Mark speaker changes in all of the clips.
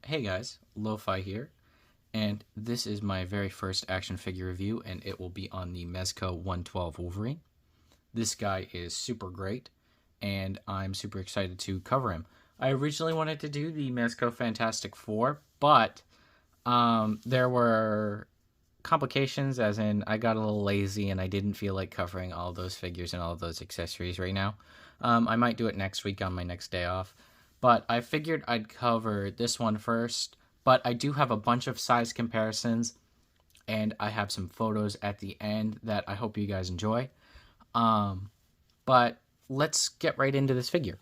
Speaker 1: Hey guys, Lo-Fi here, and this is my very first action figure review, and it will be on the Mezco 112 Wolverine. This guy is super great, and I'm super excited to cover him. I originally wanted to do the Mezco Fantastic Four, but there were complications, as in I got a little lazy and I didn't feel like covering all those figures and all of those accessories right now. I might do it next week on my next day off. But I figured I'd cover this one first. But I do have a bunch of size comparisons, and I have some photos at the end that I hope you guys enjoy. But let's get right into this figure.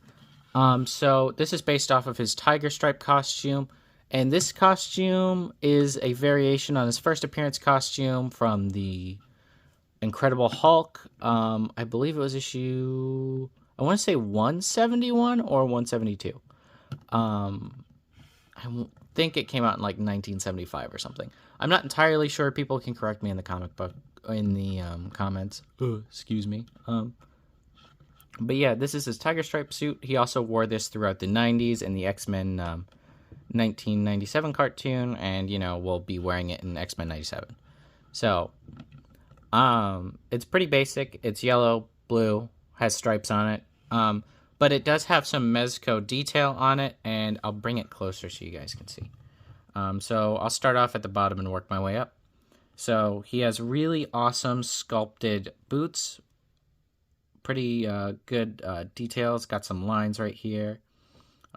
Speaker 1: So this is based off of his tiger stripe costume, and this costume is a variation on his first appearance costume from the Incredible Hulk. I believe it was issue, I want to say 171 or 172. I think it came out in like 1975 or something. I'm not entirely sure. People can correct me in the comic book in the comments. Excuse me. But yeah, this is his tiger stripe suit. He also wore this throughout the 90s in the X-Men 1997 cartoon, and we'll be wearing it in X-Men 97. So, it's pretty basic. It's yellow, blue, has stripes on it. But it does have some Mezco detail on it, and I'll bring it closer so you guys can see. So I'll start off at the bottom and work my way up. So he has really awesome sculpted boots. Pretty good details. Got some lines right here.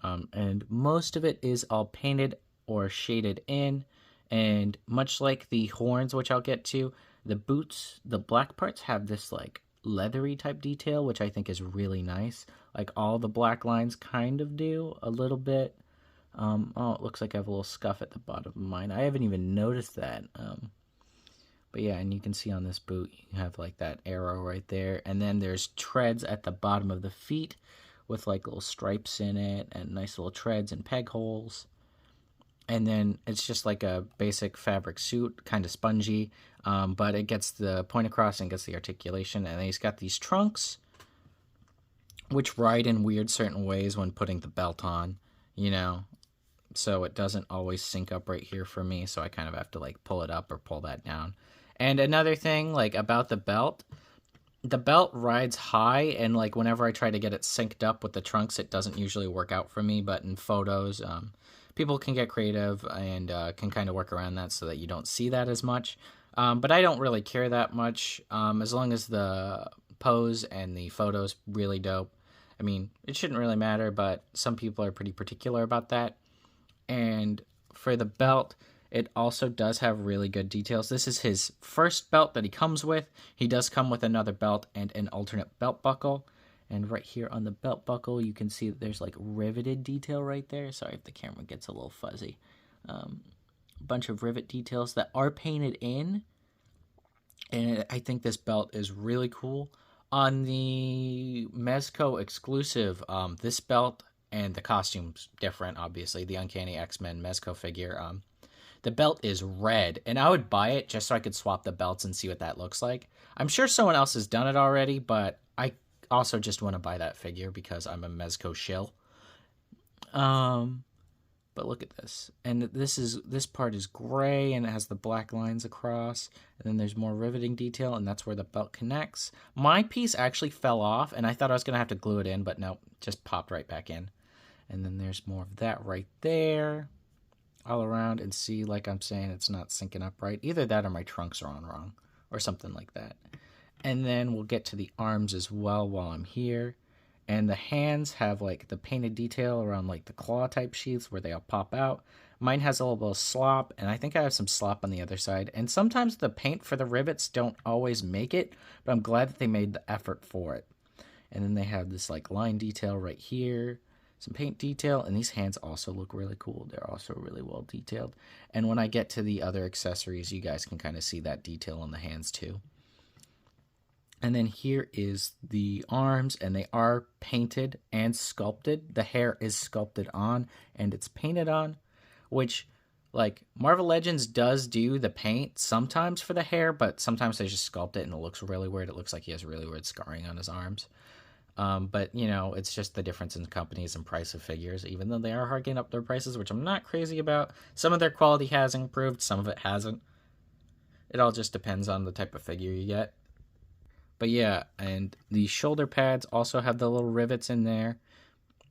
Speaker 1: And most of it is all painted or shaded in. And much like the horns, which I'll get to, the boots, the black parts have this like leathery type detail, which I think is really nice. Like all the black lines kind of do a little bit. Oh, it looks like I have a little scuff at the bottom of mine. I haven't even noticed that. But yeah, and you can see on this boot, you have like that arrow right there. And then there's treads at the bottom of the feet with like little stripes in it and nice little treads and peg holes. And then it's just like a basic fabric suit, kind of spongy, but it gets the point across and gets the articulation. And then he's got these trunks, which ride in weird certain ways when putting the belt on, so it doesn't always sync up right here for me, so I kind of have to like pull it up or pull that down. And another thing like about the belt rides high, and like whenever I try to get it synced up with the trunks, it doesn't usually work out for me. But in photos, people can get creative and can kind of work around that so that you don't see that as much. But I don't really care that much, as long as the pose and the photo's really dope. I mean, it shouldn't really matter, but some people are pretty particular about that. And for the belt, it also does have really good details. This is his first belt that he comes with. He does come with another belt and an alternate belt buckle. And right here on the belt buckle, you can see that there's like riveted detail right there. Sorry if the camera gets a little fuzzy. Bunch of rivet details that are painted in. And I think this belt is really cool. On the Mezco exclusive, this belt and the costume's different, obviously. The Uncanny X-Men Mezco figure. The belt is red, and I would buy it just so I could swap the belts and see what that looks like. I'm sure someone else has done it already, but I also just want to buy that figure because I'm a Mezco shill. But look at this. And this part is gray, and it has the black lines across. And then there's more riveting detail, and that's where the belt connects. My piece actually fell off, and I thought I was going to have to glue it in, but no, just popped right back in. And then there's more of that right there. All around, and see, like I'm saying, it's not syncing up right. Either that or my trunks are on wrong, or something like that. And then we'll get to the arms as well while I'm here. And the hands have like the painted detail around like the claw type sheaths where they all pop out. Mine has a little bit of slop, and I think I have some slop on the other side. And sometimes the paint for the rivets don't always make it, but I'm glad that they made the effort for it. And then they have this like line detail right here, some paint detail, and these hands also look really cool. They're also really well detailed. And when I get to the other accessories, you guys can kind of see that detail on the hands too. And then here is the arms, and they are painted and sculpted. The hair is sculpted on, and it's painted on, which, like, Marvel Legends does do the paint sometimes for the hair, but sometimes they just sculpt it, and it looks really weird. It looks like he has really weird scarring on his arms. But, you know, it's just the difference in companies and price of figures, even though they are harking up their prices, which I'm not crazy about. Some of their quality has improved, some of it hasn't. It all just depends on the type of figure you get. But yeah, and the shoulder pads also have the little rivets in there.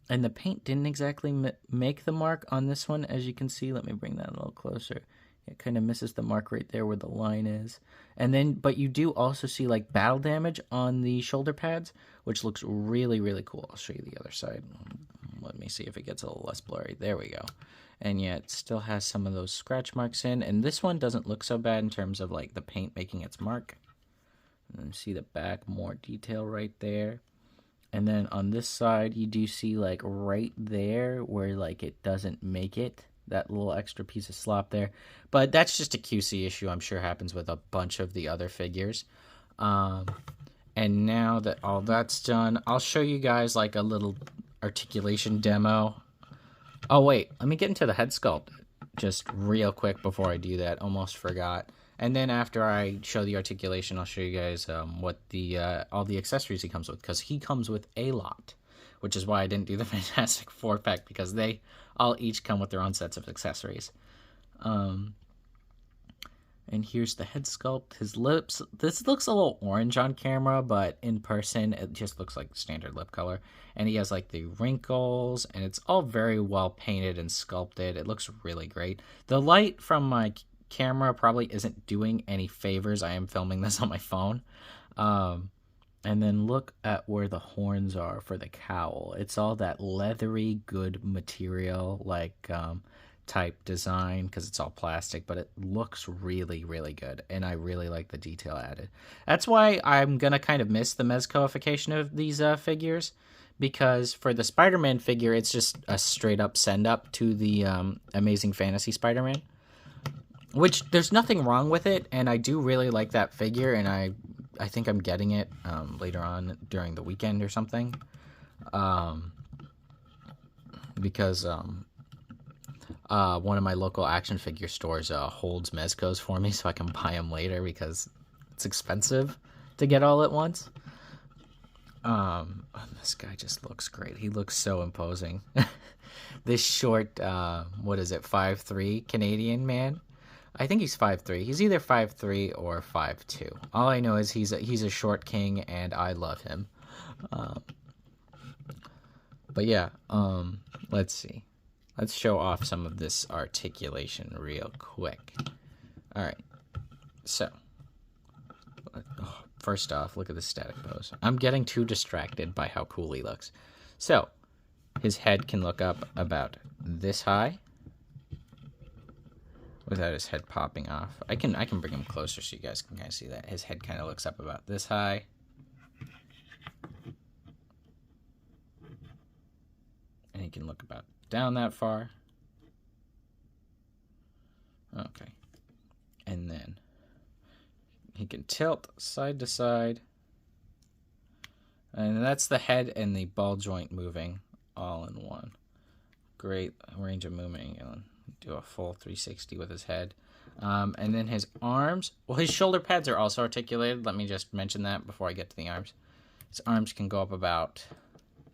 Speaker 1: And the paint didn't exactly make the mark on this one, as you can see. Let me bring that a little closer. It kind of misses the mark right there where the line is. And then, but you do also see like battle damage on the shoulder pads, which looks really, really cool. I'll show you the other side. Let me see if it gets a little less blurry. There we go. And yet it still has some of those scratch marks in. And this one doesn't look so bad in terms of like the paint making its mark. And then see the back, more detail right there. And then on this side, you do see like right there where like it doesn't make it, that little extra piece of slop there. But that's just a QC issue. I'm sure happens with a bunch of the other figures. And now that all that's done, I'll show you guys like a little articulation demo. Oh wait, let me get into the head sculpt just real quick before I do that. Almost forgot. And then after I show the articulation, I'll show you guys what the all the accessories he comes with, because he comes with a lot, which is why I didn't do the Fantastic Four pack, because they all each come with their own sets of accessories. And here's the head sculpt. His lips, this looks a little orange on camera, but in person it just looks like standard lip color. And he has like the wrinkles, and it's all very well painted and sculpted. It looks really great. The light from my camera probably isn't doing any favors. I am filming this on my phone. And then look at where the horns are for the cowl. It's all that leathery good material, like type design, because it's all plastic, but it looks really, really good, and I really like the detail added. That's why I'm gonna kind of miss the mezcoification of these figures, because for the Spider-Man figure, it's just a straight up send up to the Amazing Fantasy Spider-Man, which there's nothing wrong with it, and I do really like that figure, and I think I'm getting it later on during the weekend or something, because one of my local action figure stores holds Mezcos for me, so I can buy them later because it's expensive to get all at once. This guy just looks great. He looks so imposing. This short, what is it, 5'3" Canadian man? I think he's 5'3". He's either 5'3" or 5'2". All I know is he's a short king, and I love him. But yeah, let's see. Let's show off some of this articulation real quick. All right, so first off, look at the static pose. I'm getting too distracted by how cool he looks. So his head can look up about this high without his head popping off. I can bring him closer so you guys can kind of see that. His head kind of looks up about this high. And he can look about down that far. Okay. And then he can tilt side to side. And that's the head and the ball joint moving all in one. Great range of movement. Do a full 360 with his head. And then his arms. Well, his shoulder pads are also articulated. Let me just mention that before I get to the arms. His arms can go up about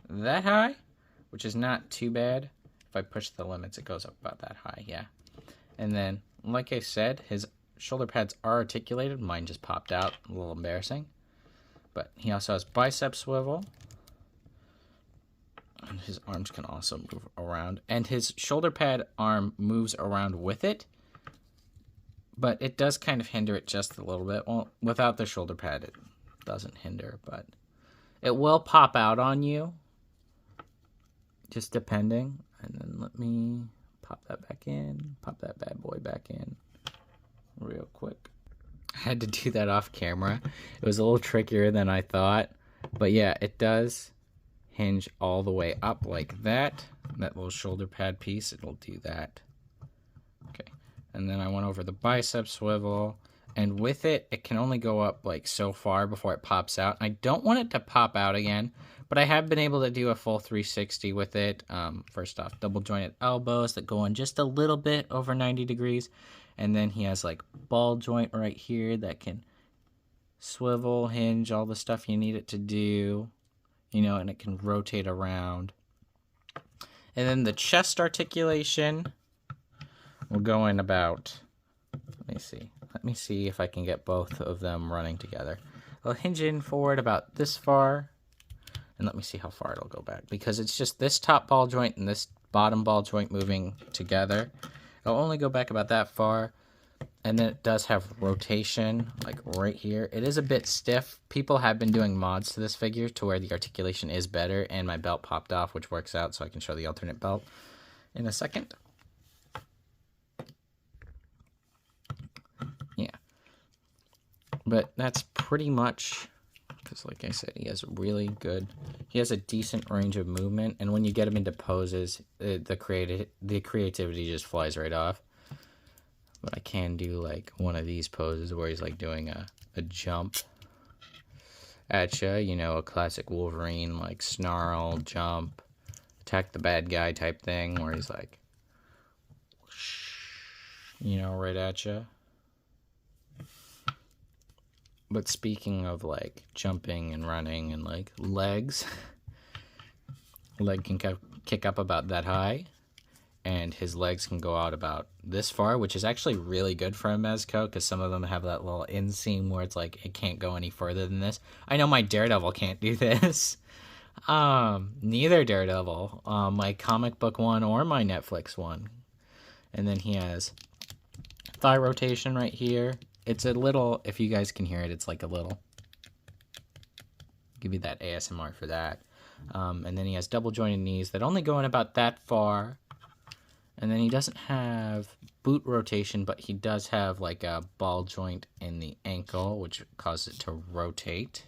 Speaker 1: that high, which is not too bad. If I push the limits, it goes up about that high, yeah. And then, like I said, his shoulder pads are articulated. Mine just popped out, a little embarrassing. But he also has bicep swivel. And his arms can also move around. And his shoulder pad arm moves around with it. But it does kind of hinder it just a little bit. Well, without the shoulder pad, it doesn't hinder, but it will pop out on you. Just depending. And then let me pop that back in. Pop that bad boy back in real quick. I had to do that off camera. It was a little trickier than I thought. But yeah, it does hinge all the way up like that. That little shoulder pad piece, it'll do that. Okay. And then I went over the bicep swivel. And with it, it can only go up like so far before it pops out. I don't want it to pop out again, but I have been able to do a full 360 with it. First off, double jointed elbows that go in just a little bit over 90 degrees. And then he has like ball joint right here that can swivel, hinge, all the stuff you need it to do. you know, and it can rotate around. And then the chest articulation will go in about, let me see if I can get both of them running together. I'll hinge in forward about this far, and let me see how far it'll go back, because it's just this top ball joint and this bottom ball joint moving together. It'll only go back about that far, and then it does have rotation, like right here. It is a bit stiff. People have been doing mods to this figure to where the articulation is better, and my belt popped off, which works out, so I can show the alternate belt in a second. Yeah. But that's pretty much, because like I said, he has a decent range of movement, and when you get him into poses, the creativity just flies right off. But I can do like one of these poses where he's like doing a jump at you, you know, a classic Wolverine, like snarl, jump, attack the bad guy type thing, where he's like, you know, right at you. But speaking of like jumping and running and like legs, leg can kick up about that high, and his legs can go out about this far, which is actually really good for a Mezco, because some of them have that little inseam where it's like it can't go any further than this. I know my Daredevil can't do this. Neither Daredevil, my comic book one or my Netflix one. And then he has thigh rotation right here. It's a little, if you guys can hear it, it's like a little, give you that ASMR for that. And then he has double jointed knees that only go in about that far. And then he doesn't have boot rotation, but he does have like a ball joint in the ankle, which causes it to rotate.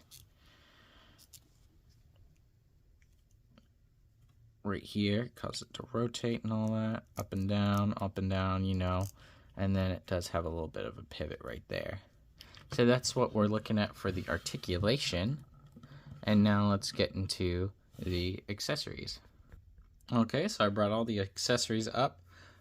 Speaker 1: Right here, causes it to rotate and all that, up and down, you know. And then it does have a little bit of a pivot right there. So that's what we're looking at for the articulation. And now let's get into the accessories. Okay, so I brought all the accessories up.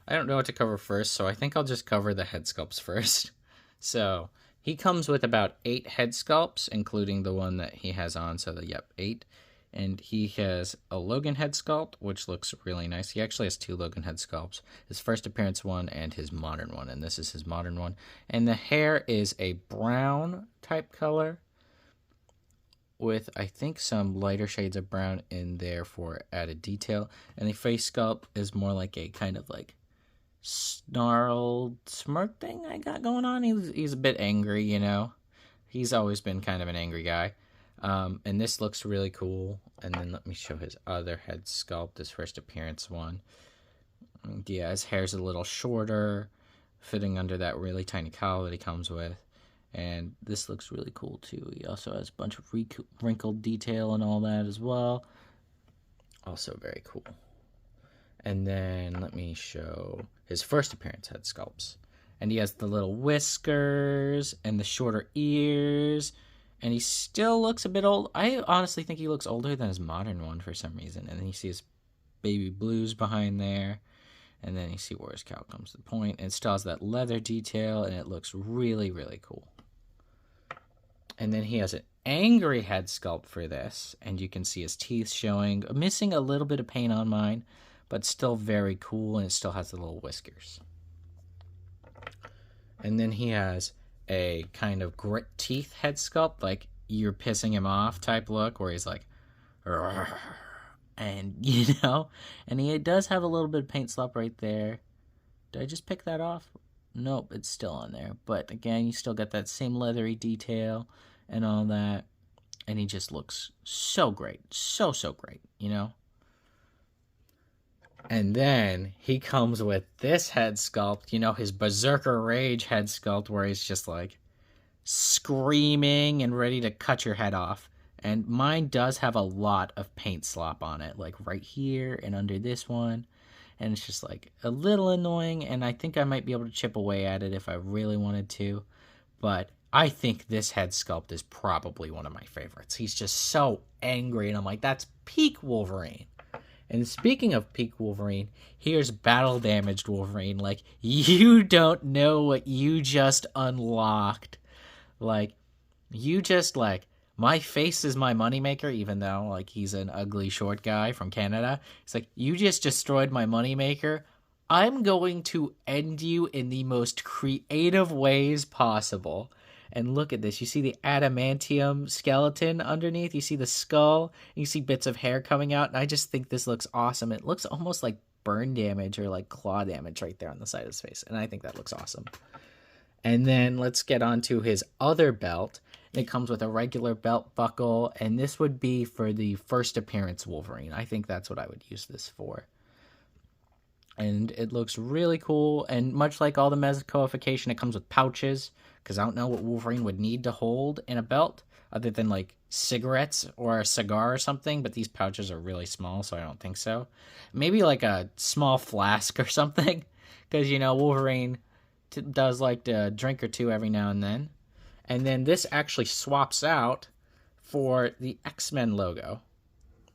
Speaker 1: I don't know what to cover first, so I think I'll just cover the head sculpts first. So he comes with about 8 head sculpts, including the one that he has on, so 8. And he has a Logan head sculpt, which looks really nice. He actually has 2 Logan head sculpts, his first appearance one and his modern one, and this is his modern one. And the hair is a brown type color with, I think, some lighter shades of brown in there for added detail. And the face sculpt is more like a kind of like snarled smirk thing I got going on. He's a bit angry, you know. He's always been kind of an angry guy. And this looks really cool. And then let me show his other head sculpt, his first appearance one. Yeah, his hair's a little shorter, fitting under that really tiny cowl that he comes with. And this looks really cool too. He also has a bunch of wrinkled detail and all that as well. Also very cool. And then let me show his first appearance head sculpts. And he has the little whiskers and the shorter ears. And he still looks a bit old. I honestly think he looks older than his modern one for some reason. And then you see his baby blues behind there. And then you see where his cowl comes to the point. And it still has that leather detail, and it looks really, really cool. And then he has an angry head sculpt for this. And you can see his teeth showing. Missing a little bit of paint on mine, but still very cool. And it still has the little whiskers. And then he has a kind of grit teeth head sculpt, like you're pissing him off type look, where he's like, "Rrr," and you know, and he does have a little bit of paint slop right there. Did I just pick that off? Nope, it's still on there. But again, you still got that same leathery detail and all that, and he just looks so great, so great, you know. And then he comes with this head sculpt, you know, his Berserker Rage head sculpt, where he's just like screaming and ready to cut your head off. And mine does have a lot of paint slop on it, like right here and under this one. And it's just like a little annoying, and I think I might be able to chip away at it if I really wanted to. But I think this head sculpt is probably one of my favorites. He's just so angry, and I'm like, that's peak Wolverine. And speaking of peak Wolverine, here's battle damaged Wolverine. Like, you don't know what you just unlocked. Like, you just, like, my face is my moneymaker, even though, like, he's an ugly short guy from Canada. It's like, you just destroyed my moneymaker. I'm going to end you in the most creative ways possible. And look at this. You see the adamantium skeleton underneath. You see the skull. You see bits of hair coming out. And I just think this looks awesome. It looks almost like burn damage or like claw damage right there on the side of his face. And I think that looks awesome. And then let's get on to his other belt. It comes with a regular belt buckle. And this would be for the first appearance Wolverine. I think that's what I would use this for. And it looks really cool. And much like all the Mezcoification, it comes with pouches. Because I don't know what Wolverine would need to hold in a belt. Other than like cigarettes or a cigar or something. But these pouches are really small, so I don't think so. Maybe like a small flask or something. Because, you know, Wolverine does like to drink or two every now and then. And then this actually swaps out for the X-Men logo.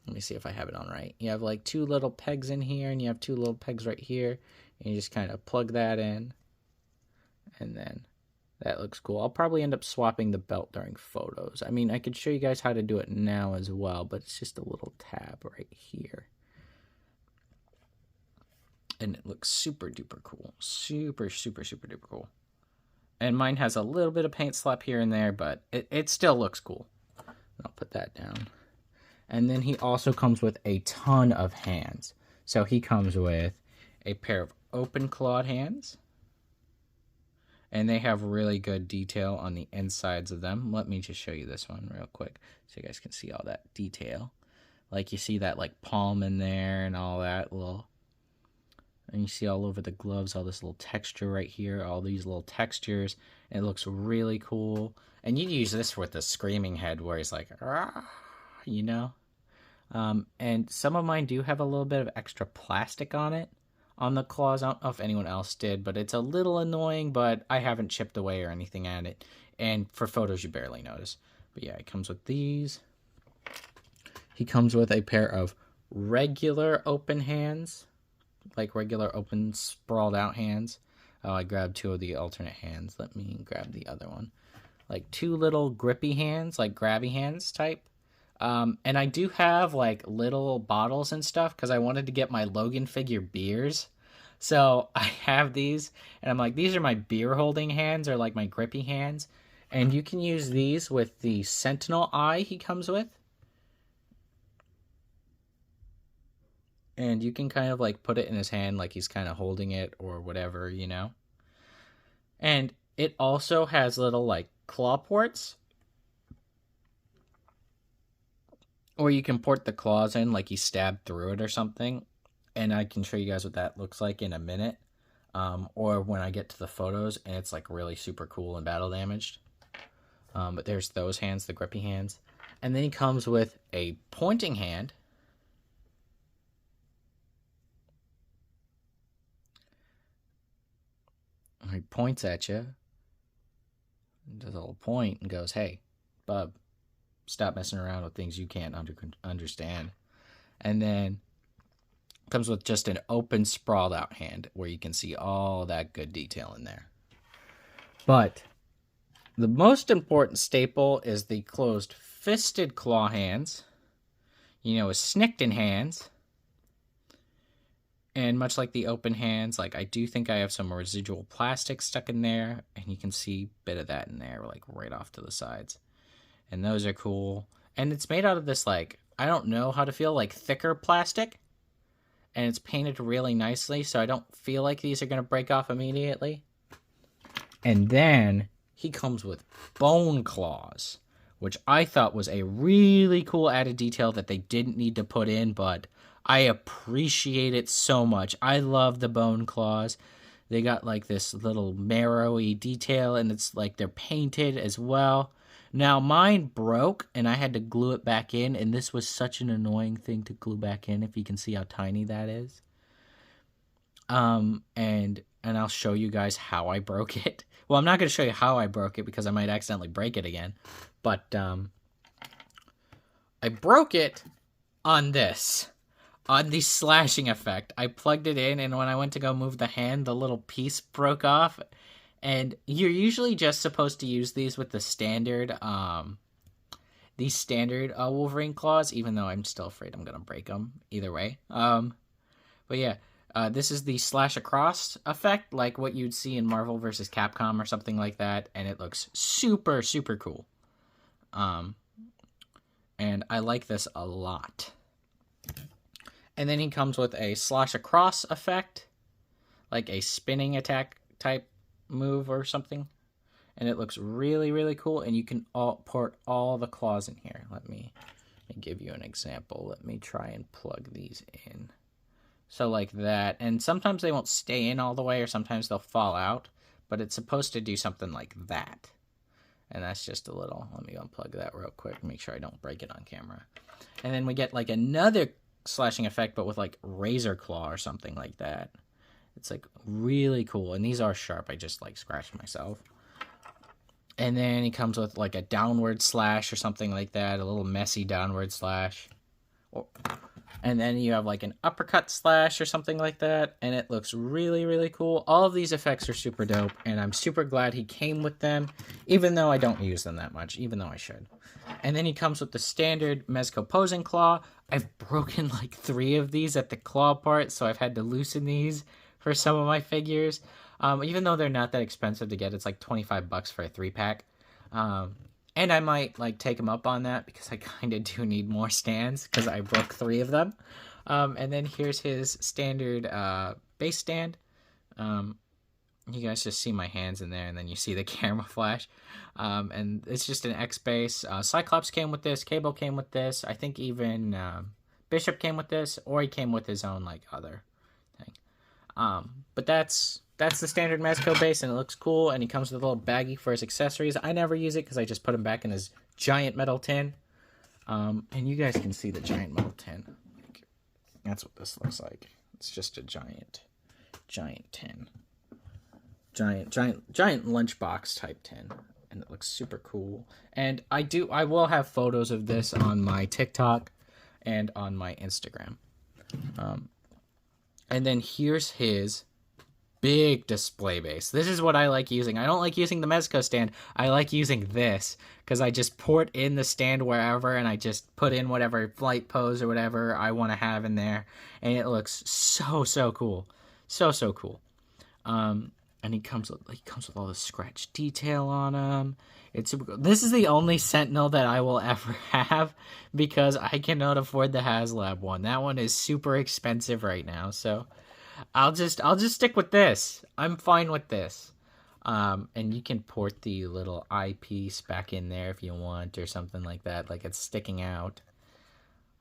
Speaker 1: Let me see if I have it on right. You have like 2 little pegs in here, and you have 2 little pegs right here. And you just kind of plug that in. And then that looks cool. I'll probably end up swapping the belt during photos. I mean, I could show you guys how to do it now as well, but it's just a little tab right here. And it looks super duper cool. Super, super, super duper cool. And mine has a little bit of paint slap here and there, but it still looks cool. I'll put that down. And then he also comes with a ton of hands. So he comes with a pair of open clawed hands. And they have really good detail on the insides of them. Let me just show you this one real quick so you guys can see all that detail. Like you see that like palm in there and all that little. And you see all over the gloves, all this little texture right here, all these little textures. And it looks really cool. And you use this with the screaming head where he's like, "Rah," you know? And some of mine do have a little bit of extra plastic on it, on the claws. I don't know if anyone else did, but it's a little annoying, but I haven't chipped away or anything at it. And for photos, you barely notice. But yeah, it comes with these. He comes with a pair of regular open hands. Like regular open sprawled out hands. Oh, I grabbed 2 of the alternate hands. Let me grab the other one. Like 2 little grippy hands, like grabby hands type. And I do have like little bottles and stuff because I wanted to get my Logan figure beers. So I have these and I'm like, these are my beer holding hands or like my grippy hands. And you can use these with the Sentinel eye he comes with. And you can kind of like put it in his hand like he's kind of holding it or whatever, you know. And it also has little like claw ports. Or you can port the claws in like he stabbed through it or something. And I can show you guys what that looks like in a minute. Or when I get to the photos and it's like really super cool and battle damaged. But there's those hands, the grippy hands. And then he comes with a pointing hand. He points at you, does a little point, and goes, "Hey, bub, stop messing around with things you can't understand." And then comes with just an open, sprawled out hand where you can see all that good detail in there. But the most important staple is the closed-fisted claw hands. You know, his Snickton hands. And much like the open hands, like I do think I have some residual plastic stuck in there. And you can see a bit of that in there, like right off to the sides. And those are cool. And it's made out of this, like, I don't know how to feel, like thicker plastic. And it's painted really nicely, so I don't feel like these are going to break off immediately. And then he comes with bone claws, which I thought was a really cool added detail that they didn't need to put in, but I appreciate it so much. I love the bone claws. They got like this little marrowy detail, and it's like they're painted as well. Now mine broke, and I had to glue it back in, and this was such an annoying thing to glue back in, if you can see how tiny that is. And I'll show you guys how I broke it. Well, I'm not going to show you how I broke it because I might accidentally break it again. But I broke it on this. On the slashing effect. I plugged it in, and when I went to go move the hand, the little piece broke off. And you're usually just supposed to use these with the standard the standard Wolverine claws, even though I'm still afraid I'm going to break them either way. But yeah, this is the slash across effect, like what you'd see in Marvel vs. Capcom or something like that, and it looks super, super cool. And I like this a lot. And then he comes with a slash across effect, like a spinning attack type move or something. And it looks really, really cool, and you can port all the claws in here. Let me give you an example. Let me try and plug these in. So like that, and sometimes they won't stay in all the way, or sometimes they'll fall out, but it's supposed to do something like that. And that's just a little, let me unplug that real quick, make sure I don't break it on camera. And then we get like another slashing effect, but with like razor claw or something like that. It's like really cool, and these are sharp, I just like scratched myself. And then he comes with like a downward slash or something like that, a little messy downward slash. And then you have like an uppercut slash or something like that, and it looks really, really cool. All of these effects are super dope, and I'm super glad he came with them, even though I don't use them that much, even though I should. And then he comes with the standard Mezco posing claw. I've broken like 3 of these at the claw part, so I've had to loosen these for some of my figures. Even though they're not that expensive to get, it's like $25 for a 3-pack. And I might like take them up on that because I kind of do need more stands because I broke 3 of them. And then here's his standard base stand. You guys just see my hands in there, and then you see the camera flash. And it's just an X base. Cyclops came with this. Cable came with this. I think even Bishop came with this, or he came with his own like other thing. But that's the standard Mezco base, and it looks cool, and he comes with a little baggie for his accessories. I never use it because I just put him back in his giant metal tin. And you guys can see the giant metal tin. Like, that's what this looks like. It's just a giant tin. Giant lunchbox type tin. And it looks super cool. And I will have photos of this on my TikTok and on my Instagram. And then here's his big display base. This is what I like using. I don't like using the Mezco stand. I like using this because I just port in the stand wherever, and I just put in whatever flight pose or whatever I want to have in there, and it looks so cool. So cool. And he comes with all the scratch detail on him. It's super cool. This is the only Sentinel that I will ever have because I cannot afford the HasLab one. That one is super expensive right now, so I'll just stick with this. I'm fine with this. And you can port the little eyepiece back in there if you want, or something like that, like it's sticking out,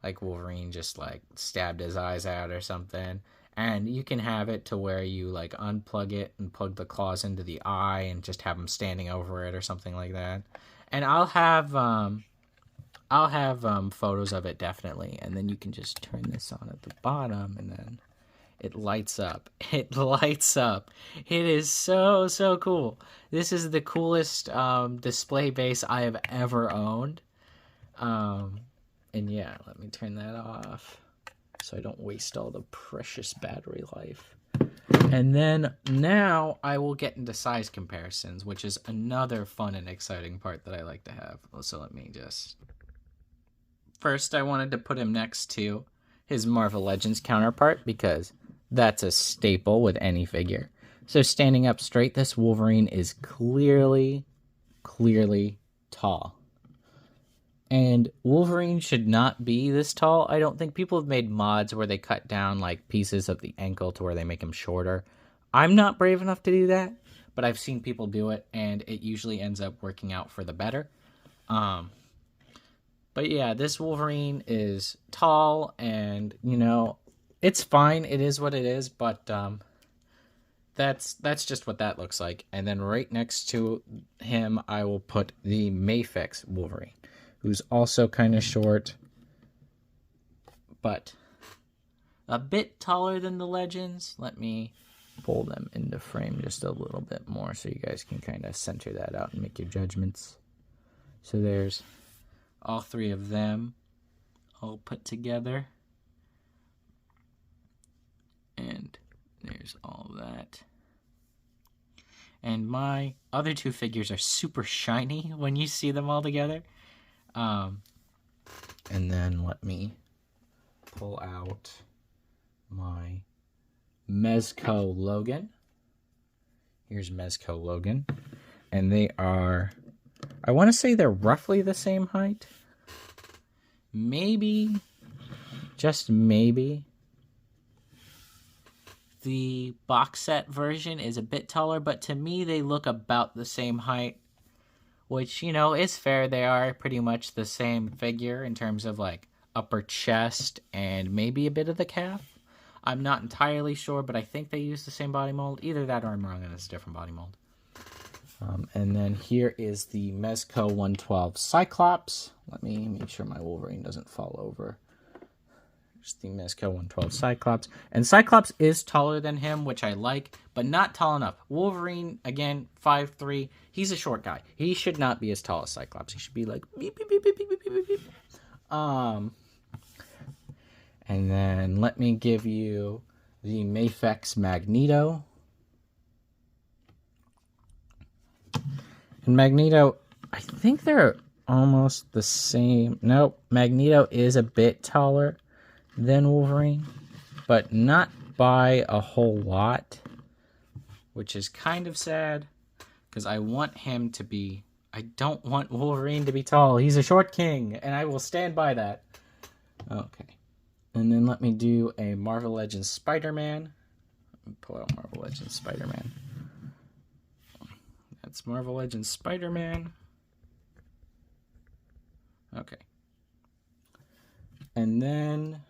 Speaker 1: like Wolverine just like stabbed his eyes out or something. And you can have it to where you like unplug it and plug the claws into the eye and just have them standing over it or something like that. And I'll have photos of it definitely. And then you can just turn this on at the bottom, and then it lights up. It lights up. It is so cool. This is the coolest display base I have ever owned. And yeah, let me turn that off so I don't waste all the precious battery life. And then now I will get into size comparisons, which is another fun and exciting part that I like to have. So let me just... First, I wanted to put him next to his Marvel Legends counterpart because that's a staple with any figure. So standing up straight, this Wolverine is clearly tall. And Wolverine should not be this tall. I don't think people have made mods where they cut down like pieces of the ankle to where they make him shorter. I'm not brave enough to do that, but I've seen people do it, and it usually ends up working out for the better. But yeah, this Wolverine is tall, and you know, it's fine. It is what it is, but that's just what that looks like. And then right next to him, I will put the Mafex Wolverine, who's also kind of short, but a bit taller than the Legends. Let me pull them into frame just a little bit more so you guys can kind of center that out and make your judgments. So there's all 3 of them all put together. And there's all of that. And my other 2 figures are super shiny when you see them all together. And then let me pull out my Mezco Logan. Here's Mezco Logan. And they are, I want to say they're roughly the same height. Maybe, just maybe, the box set version is a bit taller, but to me they look about the same height, which, you know, is fair. They are pretty much the same figure in terms of like upper chest and maybe a bit of the calf. I'm not entirely sure, but I think they use the same body mold. Either that or I'm wrong and it's a different body mold. And then here is the Mezco 112 Cyclops. Let me make sure my Wolverine doesn't fall over. Here's the Mezco 112 Cyclops. And Cyclops is taller than him, which I like, but not tall enough. Wolverine, again, 5'3". He's a short guy. He should not be as tall as Cyclops. He should be like beep, beep, beep, beep, beep, beep, beep, beep. And then let me give you the Mafex Magneto. And Magneto, I think they're almost the same. Nope, Magneto is a bit taller than Wolverine, but not by a whole lot, which is kind of sad because I want him to be, I don't want Wolverine to be tall. He's a short king, and I will stand by that. Okay. And then let me do a Marvel Legends Spider-Man. Let me pull out Marvel Legends Spider-Man. That's Marvel Legends Spider-Man. Okay. And then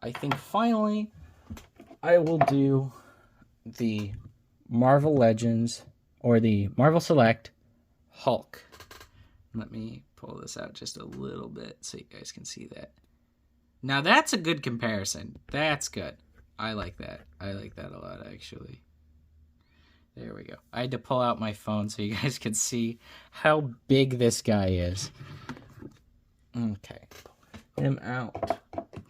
Speaker 1: I think finally I will do the Marvel Legends or the Marvel Select Hulk. Let me pull this out just a little bit so you guys can see that. Now that's a good comparison. That's good. I like that. I like that a lot, actually. There we go. I had to pull out my phone so you guys could see how big this guy is. Okay. Pull him out.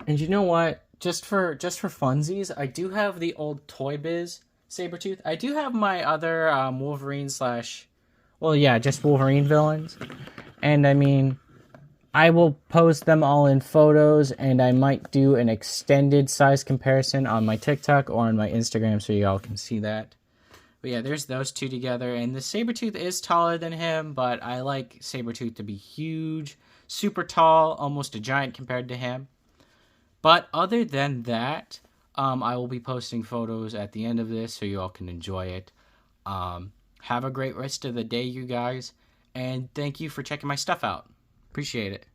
Speaker 1: And you know what? Just for funsies, I do have the old Toy Biz Sabretooth. I do have my other Wolverine slash... Well, yeah, just Wolverine villains. And, I mean... I will post them all in photos, and I might do an extended size comparison on my TikTok or on my Instagram so you all can see that. But yeah, there's those two together, and the Sabretooth is taller than him, but I like Sabretooth to be huge, super tall, almost a giant compared to him. But other than that, I will be posting photos at the end of this so you all can enjoy it. Have a great rest of the day, you guys, and thank you for checking my stuff out. Appreciate it.